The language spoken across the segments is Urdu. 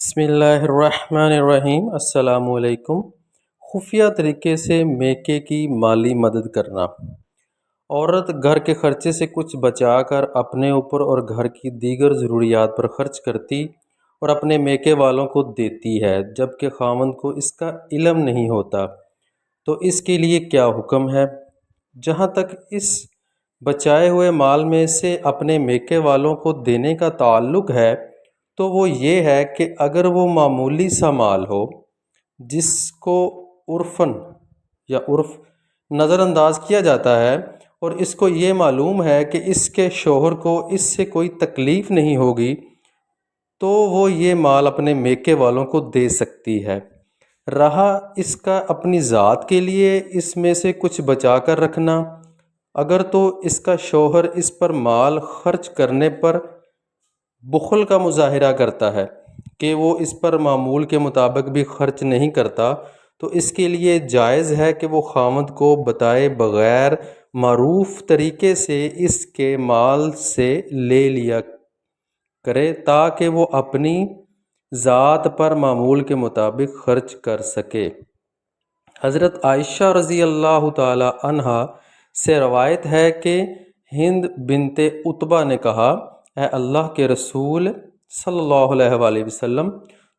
بسم اللہ الرحمن الرحیم۔ السلام علیکم۔ خفیہ طریقے سے میکے کی مالی مدد کرنا۔ عورت گھر کے خرچے سے کچھ بچا کر اپنے اوپر اور گھر کی دیگر ضروریات پر خرچ کرتی اور اپنے میکے والوں کو دیتی ہے، جبکہ خاوند کو اس کا علم نہیں ہوتا، تو اس کے لیے کیا حکم ہے؟ جہاں تک اس بچائے ہوئے مال میں سے اپنے میکے والوں کو دینے کا تعلق ہے تو وہ یہ ہے کہ اگر وہ معمولی سا مال ہو جس کو عرف نظر انداز کیا جاتا ہے اور اس کو یہ معلوم ہے کہ اس کے شوہر کو اس سے کوئی تکلیف نہیں ہوگی، تو وہ یہ مال اپنے میکے والوں کو دے سکتی ہے۔ رہا اس کا اپنی ذات کے لیے اس میں سے کچھ بچا کر رکھنا، اگر تو اس کا شوہر اس پر مال خرچ کرنے پر بخل کا مظاہرہ کرتا ہے کہ وہ اس پر معمول کے مطابق بھی خرچ نہیں کرتا، تو اس کے لیے جائز ہے کہ وہ خاوند کو بتائے بغیر معروف طریقے سے اس کے مال سے لے لیا کرے تاکہ وہ اپنی ذات پر معمول کے مطابق خرچ کر سکے۔ حضرت عائشہ رضی اللہ تعالی عنہا سے روایت ہے کہ ہند بنت عتبہ نے کہا، اے اللہ کے رسول صلی اللہ علیہ وآلہ وسلم،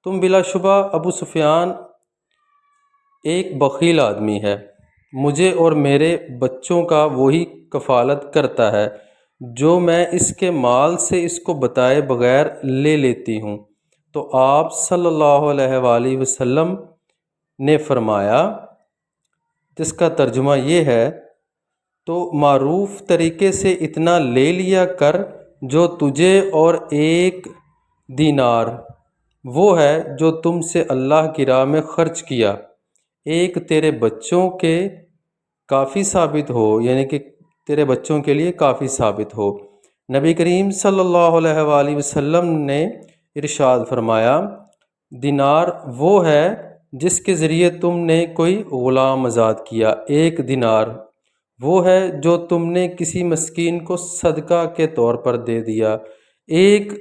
تم بلا شبہ ابو سفیان ایک بخیل آدمی ہے، مجھے اور میرے بچوں کا وہی کفالت کرتا ہے جو میں اس کے مال سے اس کو بتائے بغیر لے لیتی ہوں۔ تو آپ صلی اللہ علیہ وآلہ وسلم نے فرمایا، جس کا ترجمہ یہ ہے، تو معروف طریقے سے اتنا لے لیا کر جو تجھے، اور 1 دینار وہ ہے جو تم سے اللہ کی راہ میں خرچ کیا، 1 تیرے بچوں کے کافی ثابت ہو، یعنی کہ تیرے بچوں کے لیے کافی ثابت ہو۔ نبی کریم صلی اللہ علیہ وآلہ وسلم نے ارشاد فرمایا، دینار وہ ہے جس کے ذریعے تم نے کوئی غلام آزاد کیا، 1 دینار وہ ہے جو تم نے کسی مسکین کو صدقہ کے طور پر دے دیا، 1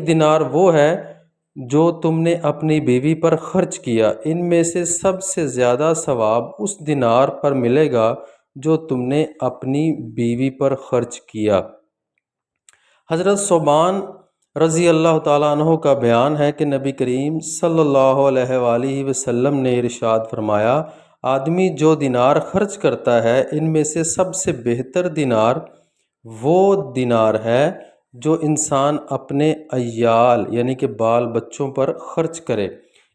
دینار وہ ہے جو تم نے اپنی بیوی پر خرچ کیا، ان میں سے سب سے زیادہ ثواب اس دینار پر ملے گا جو تم نے اپنی بیوی پر خرچ کیا۔ حضرت ثوبان رضی اللہ تعالیٰ عنہ کا بیان ہے کہ نبی کریم صلی اللہ علیہ وآلہ وسلم نے ارشاد فرمایا، آدمی جو دینار خرچ کرتا ہے ان میں سے سب سے بہتر دینار وہ دینار ہے جو انسان اپنے عیال یعنی کہ بال بچوں پر خرچ کرے،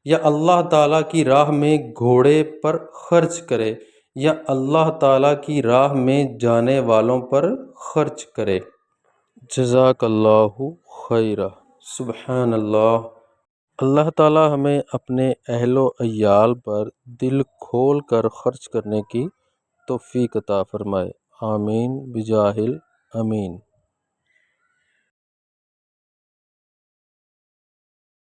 یا اللہ تعالیٰ کی راہ میں گھوڑے پر خرچ کرے، یا اللہ تعالیٰ کی راہ میں جانے والوں پر خرچ کرے۔ جزاک اللہ خیرہ۔ سبحان اللہ۔ اللہ تعالیٰ ہمیں اپنے اہل و عیال پر دل کھول کر خرچ کرنے کی توفیق عطا فرمائے۔ آمین بجاہ الامین۔